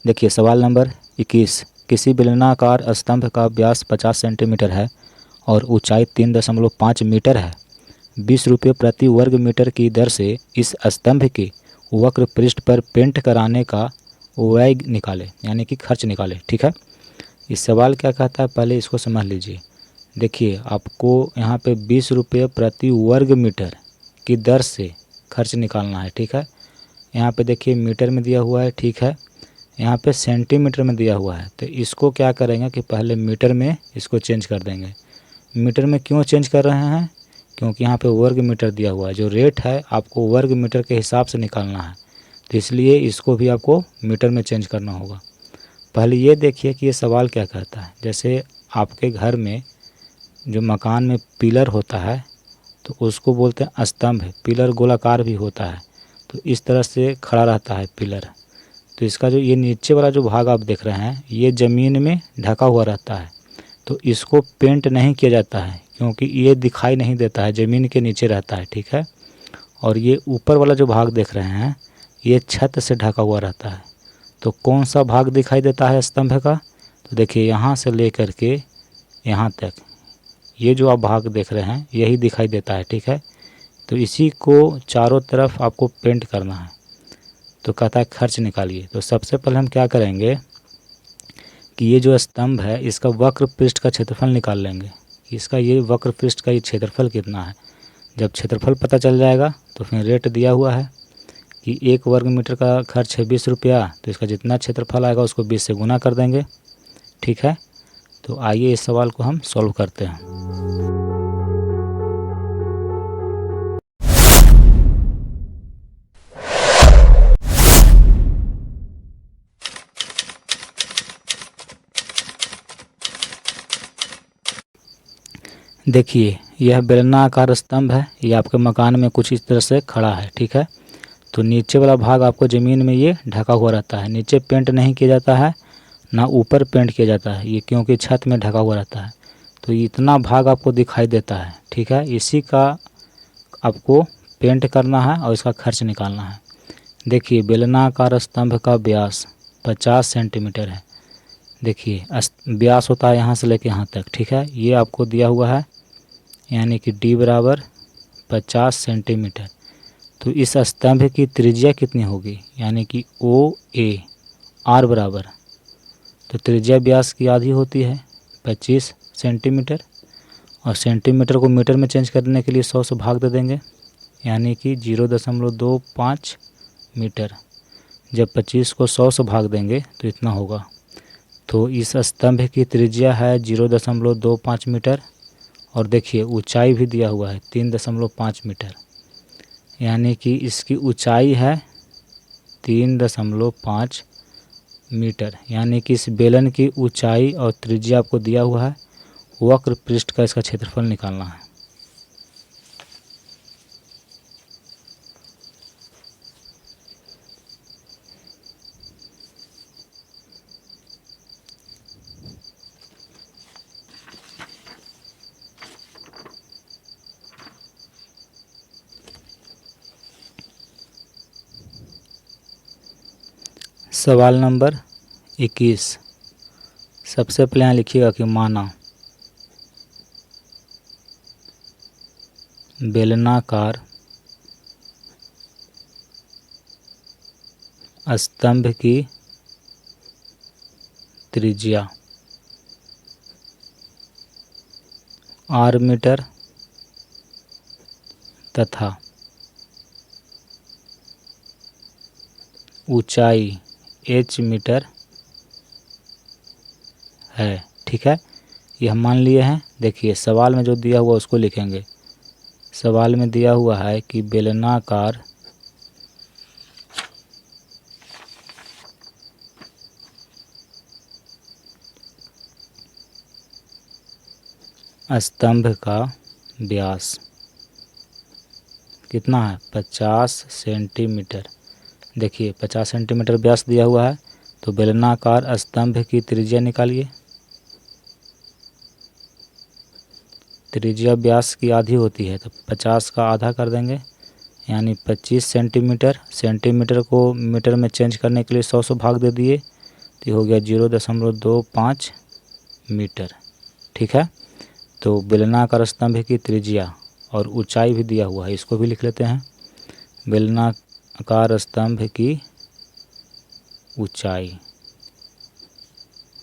देखिए सवाल नंबर 21, किसी बेलनाकार स्तंभ का व्यास 50 सेंटीमीटर है और ऊंचाई 3.5 मीटर है। 20 रुपये प्रति वर्ग मीटर की दर से इस स्तंभ के वक्र पृष्ठ पर पेंट कराने का व्यय निकाले, यानी कि खर्च निकाले। ठीक है, इस सवाल क्या कहता है पहले इसको समझ लीजिए। देखिए आपको यहाँ पे 20 रुपये प्रति वर्ग मीटर की दर से खर्च निकालना है। ठीक है, यहाँ पे देखिए मीटर में दिया हुआ है। ठीक है, यहाँ पे सेंटीमीटर में दिया हुआ है, तो इसको क्या करेंगे कि पहले मीटर में इसको चेंज कर देंगे। मीटर में क्यों चेंज कर रहे हैं? क्योंकि यहाँ पे वर्ग मीटर दिया हुआ है, जो रेट है आपको वर्ग मीटर के हिसाब से निकालना है, तो इसलिए इसको भी आपको मीटर में चेंज करना होगा। पहले ये देखिए कि ये सवाल क्या कहता है। जैसे आपके घर में जो मकान में पिलर होता है तो उसको बोलते हैं स्तंभ। पिलर गोलाकार भी होता है, तो इस तरह से खड़ा रहता है पिलर। तो इसका जो ये नीचे वाला जो भाग आप देख रहे हैं ये ज़मीन में ढका हुआ रहता है, तो इसको पेंट नहीं किया जाता है क्योंकि ये दिखाई नहीं देता है, ज़मीन के नीचे रहता है। ठीक है, और ये ऊपर वाला जो भाग देख रहे हैं ये छत से ढका हुआ रहता है। तो कौन सा भाग दिखाई देता है स्तंभ का? तो देखिए यहाँ से लेकर के यहाँ तक ये जो आप भाग देख रहे हैं यही दिखाई देता है। ठीक है, तो इसी को चारों तरफ आपको पेंट करना है। तो कहता है खर्च निकालिए। तो सबसे पहले हम क्या करेंगे कि ये जो स्तंभ है इसका वक्र पृष्ठ का क्षेत्रफल निकाल लेंगे। इसका ये वक्र पृष्ठ का ये क्षेत्रफल कितना है। जब क्षेत्रफल पता चल जाएगा तो फिर रेट दिया हुआ है कि 1 वर्ग मीटर का खर्च है 20 रुपया, तो इसका जितना क्षेत्रफल आएगा उसको 20 से गुना कर देंगे। ठीक है, तो आइए इस सवाल को हम सॉल्व करते हैं। देखिए यह बेलनाकार स्तंभ है, ये आपके मकान में कुछ इस तरह से खड़ा है। ठीक है, तो नीचे वाला भाग आपको ज़मीन में ये ढका हुआ रहता है, नीचे पेंट नहीं किया जाता है, ना ऊपर पेंट किया जाता है, ये क्योंकि छत में ढका हुआ रहता है। तो इतना भाग आपको दिखाई देता है। ठीक है, इसी का आपको पेंट करना है और इसका खर्च निकालना है। देखिए बेलनाकार स्तंभ का व्यास 50 सेंटीमीटर है। देखिए व्यास होता है यहाँ से लेके यहाँ तक। ठीक है, ये आपको दिया हुआ है, यानी कि d बराबर 50 सेंटीमीटर। तो इस स्तंभ की त्रिज्या कितनी होगी, यानी कि OA R बराबर, तो त्रिज्या व्यास की आधी होती है 25 सेंटीमीटर, और सेंटीमीटर को मीटर में चेंज करने के लिए 100 से भाग दे देंगे, यानी कि 0.25 मीटर। जब 25 को 100 से भाग देंगे तो इतना होगा। तो इस स्तंभ की त्रिज्या है 0.25 मीटर, और देखिए ऊंचाई भी दिया हुआ है 3.5 मीटर, यानी कि इसकी ऊंचाई है 3.5 मीटर, यानी कि इस बेलन की ऊंचाई और त्रिज्या आपको दिया हुआ है। वक्र पृष्ठ का इसका क्षेत्रफल निकालना है। सवाल नंबर 21, सबसे पहले यहाँ लिखिएगा कि माना बेलनाकार स्तंभ की त्रिज्या R मीटर तथा ऊंचाई H मीटर है। ठीक है, ये हम मान लिए हैं। देखिए सवाल में जो दिया हुआ उसको लिखेंगे। सवाल में दिया हुआ है कि बेलनाकार स्तंभ का व्यास कितना है, 50 सेंटीमीटर। देखिए 50 सेंटीमीटर व्यास दिया हुआ है, तो बेलनाकार स्तंभ की त्रिज्या निकालिए। त्रिज्या व्यास की आधी होती है, तो 50 का आधा कर देंगे, यानी 25 सेंटीमीटर। सेंटीमीटर को मीटर में चेंज करने के लिए 100 से भाग दे दिए, तो हो गया 0.25 मीटर। ठीक है, तो बेलनाकार स्तंभ की त्रिज्या और ऊंचाई भी दिया हुआ है, इसको भी लिख लेते हैं। बेलनाकार स्तंभ की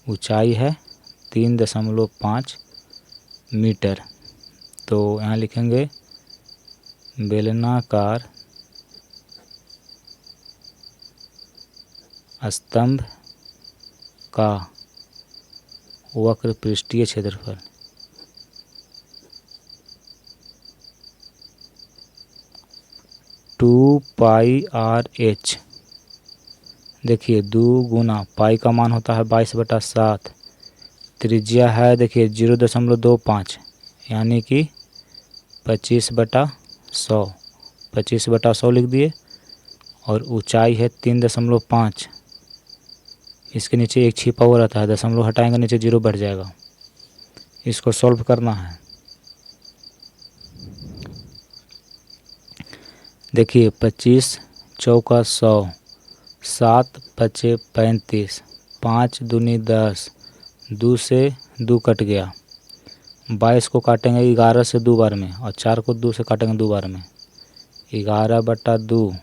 ऊंचाई है 3.5 मीटर। तो यहाँ लिखेंगे बेलनाकार स्तंभ का वक्र पृष्ठीय क्षेत्रफल 2πr/h। देखिए 2 गुना पाई का मान होता है 22/7, त्रिज्या है देखिए 0.25 यानी कि 25/100, 25/100 लिख दिए। और ऊंचाई है 3.5, इसके नीचे एक छिपा हुआ रहता है, दशमलव हटाएंगे नीचे 0 बढ़ जाएगा। इसको सॉल्व करना है। देखिए 25 चौका 100, 7 पचे 35, 5 दूनी 10, 2 से 2 कट गया, 22 को काटेंगे 11 से 2 बार में और 4 को 2 से काटेंगे 2 बार में, 11/2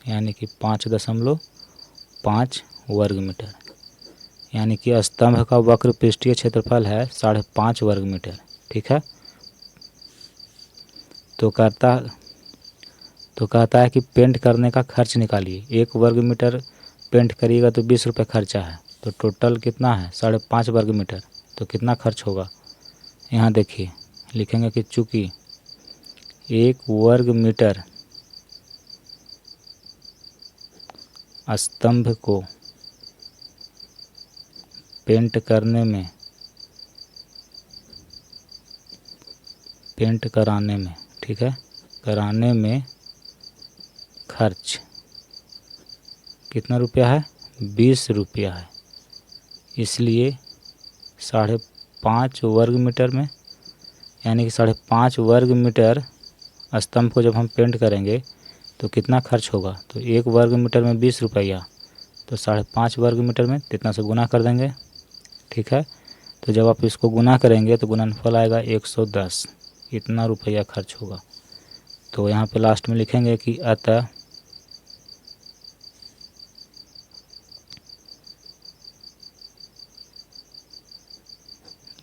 यानी कि 5.5 वर्ग मीटर। यानी कि स्तंभ का वक्र पृष्ठीय क्षेत्रफल है 5.5 वर्ग मीटर। ठीक है, तो कहता है कि पेंट करने का खर्च निकालिए। 1 वर्ग मीटर पेंट करिएगा तो 20 रुपये खर्चा है, तो टोटल कितना है 5.5 वर्ग मीटर, तो कितना खर्च होगा। यहाँ देखिए लिखेंगे कि चूँकि 1 वर्ग मीटर स्तंभ को पेंट कराने में ठीक है, कराने में खर्च कितना रुपया है 20 रुपया है। इसलिए 5.5 वर्ग मीटर में यानी कि 5.5 वर्ग मीटर स्तंभ को जब हम पेंट करेंगे तो कितना खर्च होगा। तो 1 वर्ग मीटर में 20 रुपया, तो 5.5 वर्ग मीटर में कितना से गुना कर देंगे। ठीक है, तो जब आप इसको गुना करेंगे तो गुणनफल आएगा 110, इतना रुपया खर्च होगा। तो यहाँ पे लास्ट में लिखेंगे कि अतः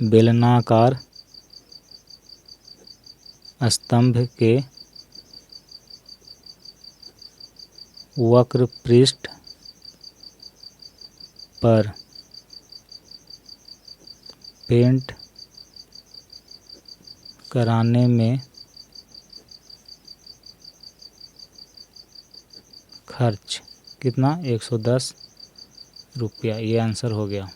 बेलनाकार स्तंभ के वक्र पृष्ठ पर पेंट कराने में खर्च कितना 110 रुपया। ये आंसर हो गया।